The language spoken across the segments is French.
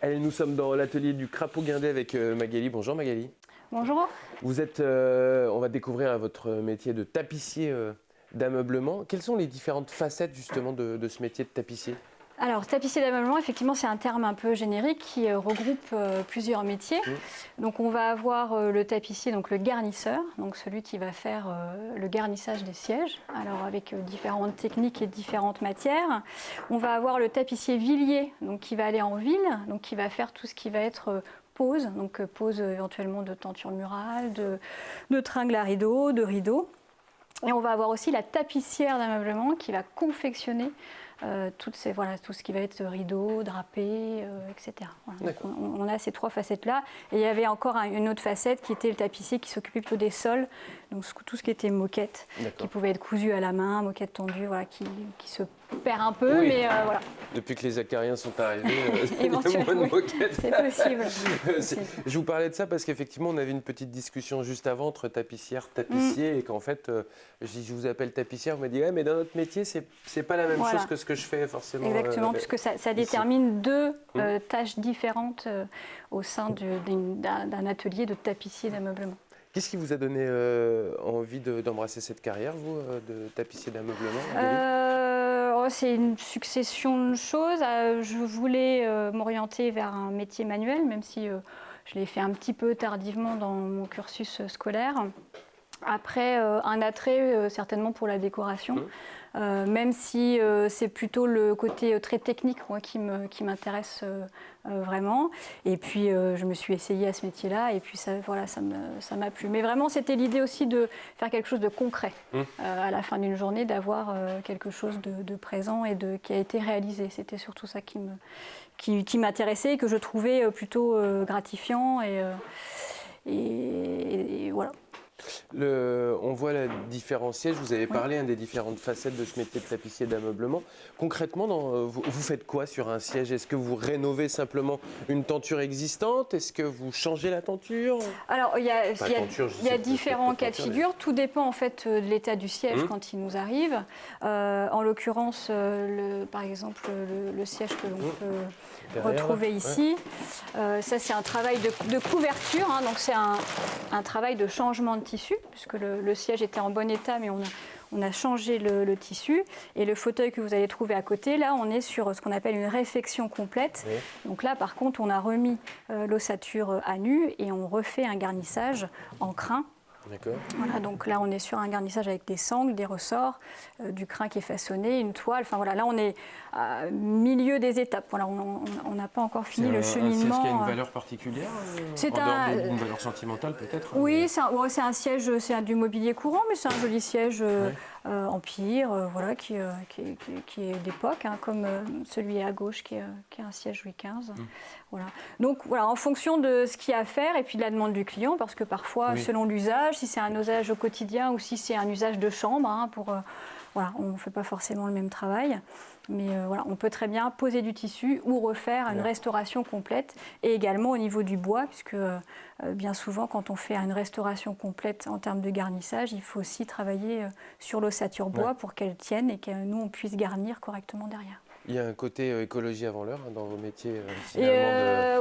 Allez, nous sommes dans l'atelier du Crapaud Guindet avec Magali. Bonjour Magali. Bonjour. Vous êtes, on va découvrir votre métier de tapissier d'ameublement. Quelles sont les différentes facettes justement de ce métier de tapissier? Alors, tapissier d'ameublement, effectivement, c'est un terme un peu générique qui regroupe plusieurs métiers. Donc, on va avoir le tapissier, donc le garnisseur, donc celui qui va faire le garnissage des sièges, alors avec différentes techniques et différentes matières. On va avoir le tapissier villier, donc qui va aller en ville, donc qui va faire tout ce qui va être pose, donc pose éventuellement de tenture murale, de tringles à rideaux, de rideaux. Et on va avoir aussi la tapissière d'ameublement qui va confectionner tout ce qui va être rideaux, drapés, etc. Voilà. Donc on a ces trois facettes-là. Et il y avait encore une autre facette qui était le tapissier qui s'occupait plutôt des sols, donc tout ce qui était moquette, qui pouvait être cousu à la main, moquette tendue, voilà, qui se perd un peu, oui. Mais voilà. Depuis que les acariens sont arrivés, il y a moins de Oui, moquettes. c'est possible. Je vous parlais de ça parce qu'effectivement, on avait une petite discussion juste avant entre tapissière, tapissier, et qu'en fait, je vous appelle tapissière, vous m'avez dit, ouais, mais dans notre métier, c'est pas la même chose que ce que je fais forcément. Exactement, puisque ça détermine deux tâches différentes au sein d'un atelier de tapissier d'ameublement. Qu'est-ce qui vous a donné envie d'embrasser cette carrière, vous, de tapissier d'ameublement? C'est une succession de choses. Je voulais m'orienter vers un métier manuel, même si je l'ai fait un petit peu tardivement dans mon cursus scolaire. Après, un attrait certainement pour la décoration, même si c'est plutôt le côté très technique moi, qui m'intéresse vraiment. Et puis, je me suis essayée à ce métier-là et puis ça m'a plu. Mais vraiment, c'était l'idée aussi de faire quelque chose de concret à la fin d'une journée, d'avoir quelque chose de présent et qui a été réalisé. C'était surtout ça qui m'intéressait et que je trouvais plutôt gratifiant et voilà. On voit la différents sièges, vous avez parlé des différentes facettes de ce métier de tapissier d'ameublement. Concrètement, vous faites quoi sur un siège? Est-ce que vous rénovez simplement une tenture existante? Est-ce que vous changez la tenture? Alors, il y a différents cas de figure. Tout dépend en fait de l'état du siège quand il nous arrive. En l'occurrence, par exemple, le siège que l'on peut retrouver ici, ça c'est un travail de couverture, donc c'est un travail de changement de tissu, puisque le siège était en bon état, mais on a changé le tissu. Et le fauteuil que vous allez trouver à côté, là, on est sur ce qu'on appelle une réfection complète. Donc là, par contre, on a remis l'ossature à nu et on refait un garnissage en crin. Voilà, donc là on est sur un garnissage avec des sangles, des ressorts, du crin qui est façonné, une toile. Enfin voilà, là on est à milieu des étapes. Voilà, on n'a pas encore fini le cheminement. C'est un siège qui a une valeur particulière, une valeur sentimentale peut-être. Oui, c'est un siège, c'est du mobilier courant, mais c'est un joli siège empire, voilà, qui est d'époque, comme celui à gauche qui est un siège Louis XV. Voilà. Donc voilà, en fonction de ce qu'il y a à faire et puis de la demande du client, parce que parfois, selon l'usage, si c'est un usage au quotidien ou si c'est un usage de chambre, voilà, on ne fait pas forcément le même travail. Mais voilà, on peut très bien poser du tissu ou refaire une restauration complète. Et également au niveau du bois, puisque bien souvent, quand on fait une restauration complète en termes de garnissage, il faut aussi travailler sur l'ossature bois pour qu'elle tienne et que nous, on puisse garnir correctement derrière. Il y a un côté écologie avant l'heure dans vos métiers.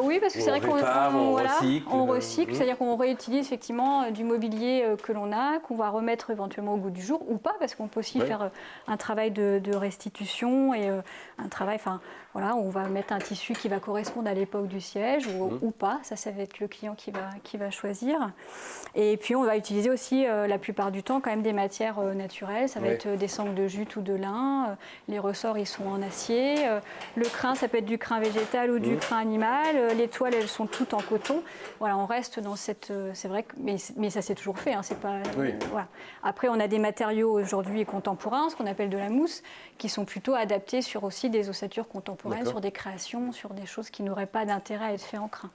Oui, parce que c'est vrai qu'on recycle, recycle. C'est-à-dire qu'on réutilise effectivement du mobilier que l'on a, qu'on va remettre éventuellement au goût du jour ou pas, parce qu'on peut aussi faire un travail de restitution et un travail, voilà, on va mettre un tissu qui va correspondre à l'époque du siège ou pas. Ça va être le client qui va choisir. Et puis on va utiliser aussi la plupart du temps quand même des matières naturelles. Ça va être des sangles de jute ou de lin. Les ressorts, ils sont en acier. Le crin, ça peut être du crin végétal ou du crin animal. Les toiles, elles sont toutes en coton. Voilà, on reste dans cette... c'est vrai que... Mais ça s'est toujours fait. C'est pas, voilà. Après, on a des matériaux aujourd'hui contemporains, ce qu'on appelle de la mousse, qui sont plutôt adaptés sur aussi des ossatures contemporaines, sur des créations, sur des choses qui n'auraient pas d'intérêt à être faites en crin.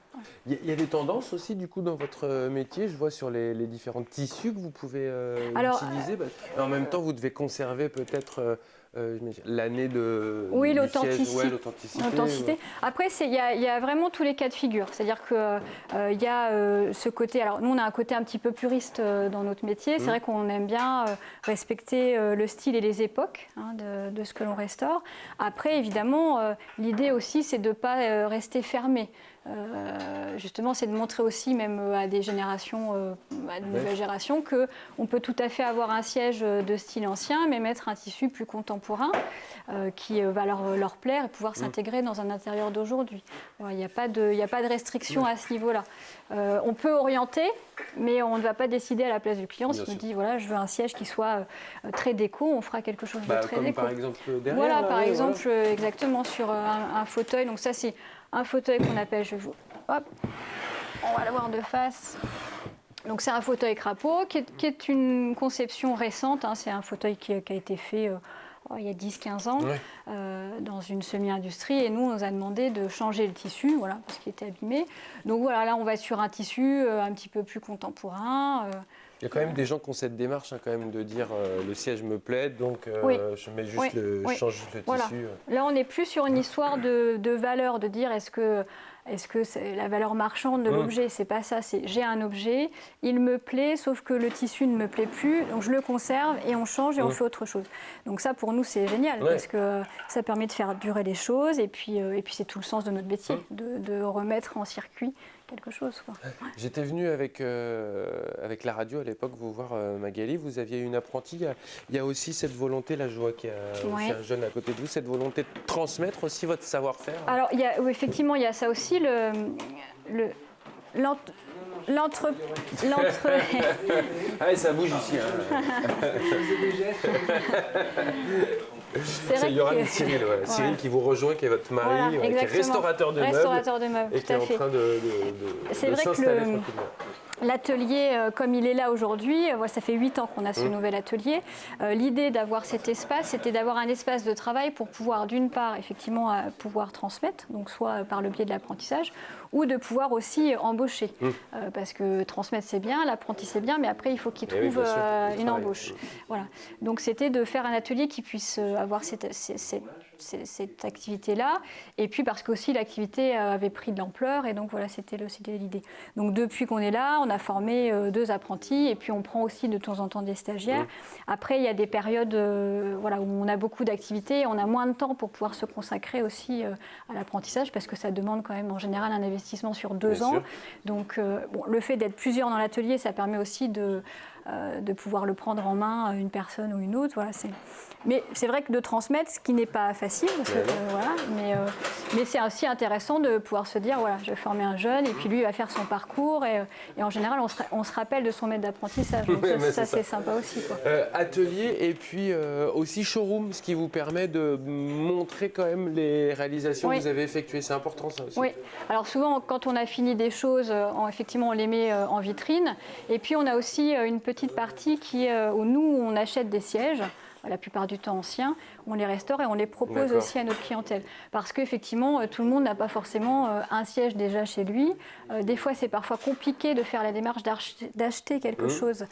Il y a des tendances aussi du coup dans votre métier, je vois sur les différents tissus que vous pouvez utiliser. En même temps, vous devez conserver peut-être l'année de oui, du l'authenticité. siège, ouais, l'authenticité. L'authenticité. Après, il y a vraiment tous les cas de figure. C'est-à-dire qu'il y a ce côté. Alors, nous, on a un côté un petit peu puriste dans notre métier. C'est vrai qu'on aime bien respecter le style et les époques de ce que l'on restaure. Après, évidemment, l'idée aussi, c'est de ne pas rester fermé. Justement, c'est de montrer aussi, même à des générations, à de nouvelles générations, qu'on peut tout à fait avoir un siège de style ancien, mais mettre un tissu plus contemporain qui va leur plaire et pouvoir s'intégrer dans un intérieur d'aujourd'hui. Il n'y a pas de restriction à ce niveau-là. On peut orienter, mais on ne va pas décider à la place du client. S'il nous dit, voilà, je veux un siège qui soit très déco, on fera quelque chose de très comme déco. par exemple derrière. Voilà, là, par oui, exemple, voilà. exactement, sur un fauteuil. Donc ça, c'est un fauteuil qu'on appelle, hop, on va le voir de face. Donc c'est un fauteuil crapaud qui est une conception récente. C'est un fauteuil qui a été fait il y a 10-15 ans dans une semi-industrie. Et nous, on nous a demandé de changer le tissu, voilà, parce qu'il était abîmé. Donc voilà, là, on va sur un tissu un petit peu plus contemporain. Il y a quand même des gens qui ont cette démarche quand même de dire le siège me plaît, donc je mets juste je change juste le voilà. tissu. Là, on n'est plus sur une histoire de valeur, de dire est-ce que c'est la valeur marchande de l'objet, c'est pas ça, c'est j'ai un objet, il me plaît, sauf que le tissu ne me plaît plus, donc je le conserve et on change et on fait autre chose. Donc ça, pour nous, c'est génial, parce que ça permet de faire durer les choses, et puis c'est tout le sens de notre métier, de remettre en circuit quelque chose, quoi. J'étais venu avec la radio à l'époque vous voir, Magali, vous aviez une apprentie, il y a aussi cette volonté, là je vois qu'il y a aussi un jeune à côté de vous, cette volonté de transmettre aussi votre savoir-faire. Alors effectivement, il y a ça aussi, l'entre... Ah, ça bouge ici. C'est Yoram et Cyril, Cyril qui vous rejoint, qui est votre mari, qui est restaurateur de meubles, et qui est en train de s'installer tranquillement. L'atelier, comme il est là aujourd'hui, ça fait 8 ans qu'on a ce nouvel atelier. L'idée d'avoir cet espace, c'était d'avoir un espace de travail pour pouvoir, d'une part, effectivement, pouvoir transmettre, donc soit par le biais de l'apprentissage, ou de pouvoir aussi embaucher. Parce que transmettre, c'est bien, l'apprenti, c'est bien, mais après, il faut qu'il trouve une embauche. Voilà. Donc, c'était de faire un atelier qui puisse avoir cette activité-là, et puis parce qu'aussi l'activité avait pris de l'ampleur, et donc voilà, c'était l'idée. Donc depuis qu'on est là, on a formé 2 apprentis, et puis on prend aussi de temps en temps des stagiaires. Après, il y a des périodes où on a beaucoup d'activités, on a moins de temps pour pouvoir se consacrer aussi à l'apprentissage, parce que ça demande quand même en général un investissement sur 2 ans. Donc le fait d'être plusieurs dans l'atelier, ça permet aussi de pouvoir le prendre en main, une personne ou une autre. Voilà, mais c'est vrai que de transmettre, ce qui n'est pas facile, parce que, mais c'est aussi intéressant de pouvoir se dire, voilà, je vais former un jeune, et puis lui, il va faire son parcours, et en général, on se rappelle de son maître d'apprentissage. Donc ça c'est sympa aussi, quoi. Atelier, et puis aussi showroom, ce qui vous permet de montrer quand même les réalisations que vous avez effectuées. C'est important, ça aussi. Oui. Alors souvent, quand on a fini des choses, effectivement, on les met en vitrine. Et puis, on a aussi une petite partie où nous, on achète des sièges, la plupart du temps anciens, on les restaure et on les propose aussi à notre clientèle. Parce qu'effectivement, tout le monde n'a pas forcément un siège déjà chez lui. Des fois, c'est parfois compliqué de faire la démarche d'acheter quelque chose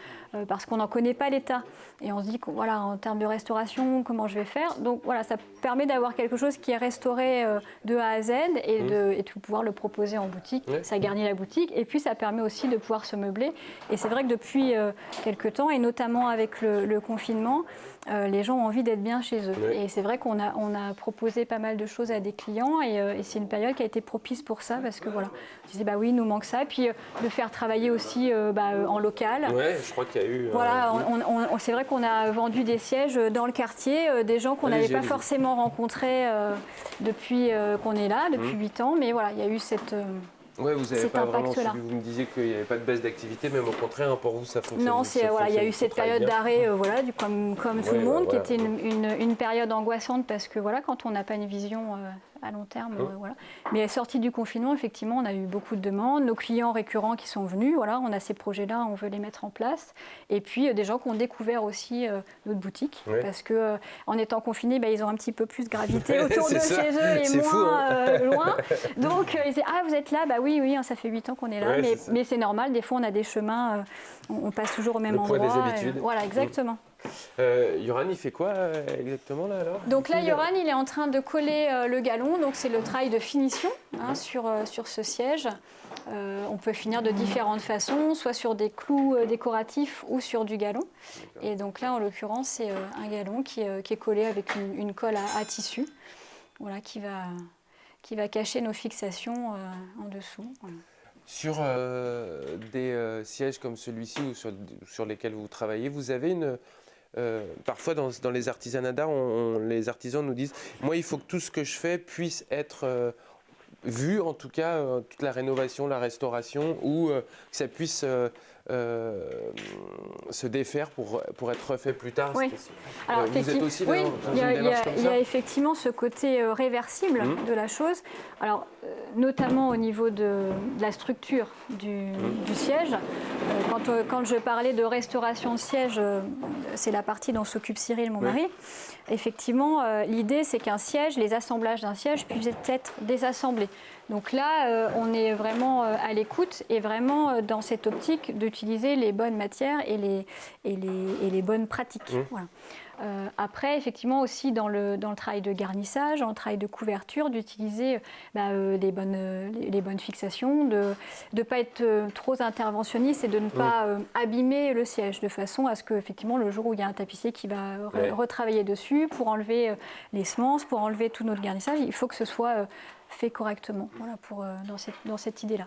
parce qu'on n'en connaît pas l'état. Et on se dit, voilà, en termes de restauration, comment je vais faire? Donc voilà, ça permet d'avoir quelque chose qui est restauré de A à Z et de pouvoir le proposer en boutique. Ça garnit la boutique et puis ça permet aussi de pouvoir se meubler. Et c'est vrai que depuis quelques temps, et notamment avec le confinement, les gens ont envie d'être bien chez eux. Et c'est vrai qu'on a proposé pas mal de choses à des clients et c'est une période qui a été propice pour ça parce que voilà, je disais bah oui, il nous manque ça. Et puis de faire travailler aussi en local. Oui, je crois qu'il y a eu... Voilà, c'est vrai qu'on a vendu des sièges dans le quartier, des gens qu'on n'avait pas forcément rencontrés depuis qu'on est là, depuis 8 ans. Mais voilà, il y a eu cette... Oui, vous n'avez pas vraiment suivi, vous me disiez qu'il n'y avait pas de baisse d'activité, même au contraire, pour vous, ça fonctionne. Non, il y a eu cette période d'arrêt, comme tout le monde, qui était une période angoissante parce que voilà, quand on n'a pas une vision à long terme, voilà. Mais sortie du confinement, effectivement, on a eu beaucoup de demandes. Nos clients récurrents qui sont venus, voilà, on a ces projets-là, on veut les mettre en place. Et puis des gens qui ont découvert aussi notre boutique, parce que en étant confinés, ils ont un petit peu plus gravité autour de chez eux et moins loin. Donc ils disaient ah vous êtes là, bah oui, ça fait 8 ans qu'on est là, mais c'est normal. Des fois on a des chemins, on passe toujours au même endroit. Poids des habitudes. Voilà, exactement. Yoran, il fait quoi exactement là alors? Donc là, Yoran, il est en train de coller le galon, donc c'est le travail de finition sur ce siège. On peut finir de différentes façons, soit sur des clous décoratifs ou sur du galon. Et donc là, en l'occurrence, c'est un galon qui est collé avec une colle à tissu, voilà, qui va cacher nos fixations en dessous. Voilà. Sur des sièges comme celui-ci ou sur lesquels vous travaillez, vous avez une... parfois dans les artisanats d'art, les artisans nous disent « Moi, il faut que tout ce que je fais puisse être vu, en tout cas, toute la rénovation, la restauration, ou que ça puisse se défaire pour être refait plus tard. » Oui. Alors, vous êtes aussi oui, dans une démarche comme ça? Il y a effectivement ce côté réversible de la chose. Alors, notamment au niveau de la structure du siège. Quand je parlais de restauration de siège, c'est la partie dont s'occupe Cyril, mon mari. Effectivement, l'idée, c'est qu'un siège, les assemblages d'un siège puissent être désassemblés. Donc là, on est vraiment à l'écoute et vraiment dans cette optique d'utiliser les bonnes matières et les bonnes pratiques. Voilà. Après, effectivement, aussi dans le travail de garnissage, dans le travail de couverture, d'utiliser les bonnes fixations, de ne pas être trop interventionniste et de ne pas abîmer le siège, de façon à ce que, effectivement, le jour où il y a un tapissier qui va retravailler dessus pour enlever les semences, pour enlever tout notre garnissage, il faut que ce soit fait correctement, voilà, dans cette idée-là.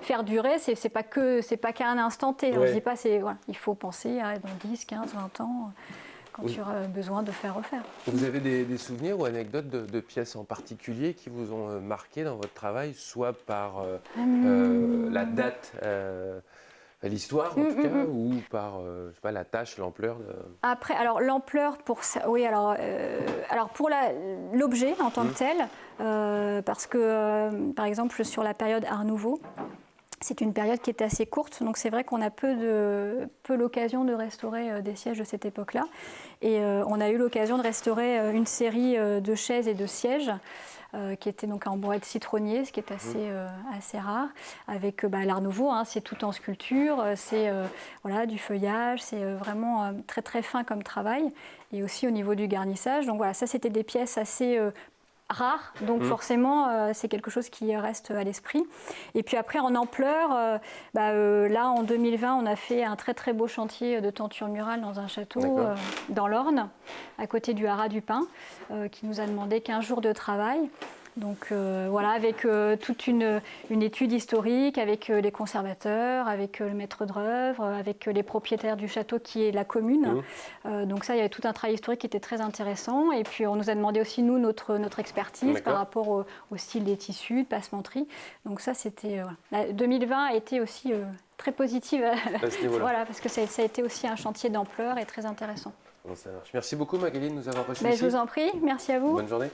Faire durer, c'est pas qu'à un instant T. Je dis pas, voilà, il faut penser à dans 10, 15, 20 ans, quand tu auras besoin de faire refaire. Vous avez des souvenirs ou anecdotes de pièces en particulier qui vous ont marqué dans votre travail, soit par la date, l'histoire en tout cas, ou par je sais pas, la tâche, l'ampleur Après, alors l'ampleur pour ça, oui, alors pour l'objet en tant que tel, parce que par exemple sur la période Art Nouveau, c'est une période qui est assez courte, donc c'est vrai qu'on a peu l'occasion de restaurer des sièges de cette époque-là. Et on a eu l'occasion de restaurer une série de chaises et de sièges qui étaient donc en bois de citronnier, ce qui est assez rare. Avec l'Art Nouveau, c'est tout en sculpture, c'est voilà, du feuillage, c'est vraiment très très fin comme travail. Et aussi au niveau du garnissage. Donc voilà, ça c'était des pièces assez rare, donc forcément c'est quelque chose qui reste à l'esprit. Et puis après en ampleur, là en 2020 on a fait un très très beau chantier de tenture murale dans un château dans l'Orne, à côté du Haras du Pin, qui nous a demandé 15 jours de travail. Donc voilà, avec toute une étude historique, avec les conservateurs, avec le maître d'œuvre, avec les propriétaires du château qui est la commune. Donc ça, il y avait tout un travail historique qui était très intéressant. Et puis on nous a demandé aussi, nous, notre expertise par rapport au style des tissus, de passementerie. Donc ça, c'était... 2020 a été aussi très positive, voilà, parce que ça a été aussi un chantier d'ampleur et très intéressant. Bon, ça marche. Merci beaucoup Magali de nous avoir reçus Je ici. vous en prie, merci à vous. Bonne journée.